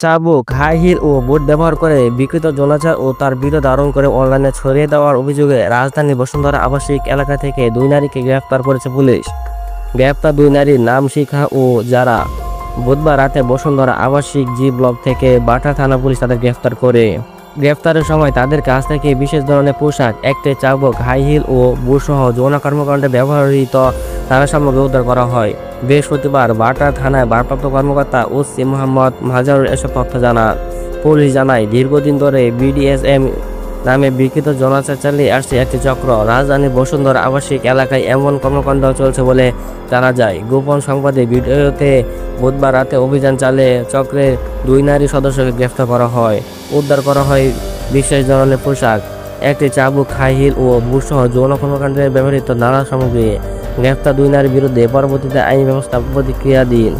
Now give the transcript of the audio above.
চাবুক, high heel ও বুট ব্যবহার করে বিকৃত যৌনাচার ও তার ভিডিও ধারণ করে অনলাইনে ছড়িয়ে দেওয়ার অভিযোগে রাজধানীর বসুন্ধরা আবাসিক এলাকা থেকে 2 নারীকে গ্রেফতার করেছে পুলিশ। গ্রেফতার 2 নারীর নাম শিখা ও যারা। বুধবার রাতে বসুন্ধরা আবাসিক জি ব্লক থেকে বাটা থানা পুলিশ তাদের গ্রেফতার করে। গ্রেফতারের সময় তাদের কাছ থেকে বিশেষ ধরনের পোশাক, একটি চাবুক, হাই হিল ও বুটসহ যৌন কর্মকাণ্ডে ব্যবহৃত নানা সামগ্রী উদ্ধার করা হয়। বৃহস্পতিবার বাটা থানায় ভারপ্রাপ্ত কর্মকর্তা ওসি মোহাম্মদ মাজারুল এসব তথ্য জানান। পুলিশ জানায়, দীর্ঘদিন ধরে বিডিএসএম নামে বিকৃত যৌনাচার চালিয়ে আসছে একটি চক্র। রাজধানীর বসুন্ধরা আবাসিক এলাকায় এমন কর্মকাণ্ড চলছে বলে জানা যায়। গোপন সংবাদে ভিডিওতে বুধবার রাতে অভিযান চালিয়ে চক্রের 2 নারী সদস্যকে গ্রেফতার করা হয়। উদ্ধার করা হয় বিশেষ ধরনের পোশাক, একটি চাবুক, হাই হিল ও বুটসহ যৌন কর্মকাণ্ডে ব্যবহৃত নানা সামগ্রী। গ্রেফতার 2 নারীর বিরুদ্ধে পরবর্তীতে আইনি ব্যবস্থা প্রতিক্রিয়া দিন।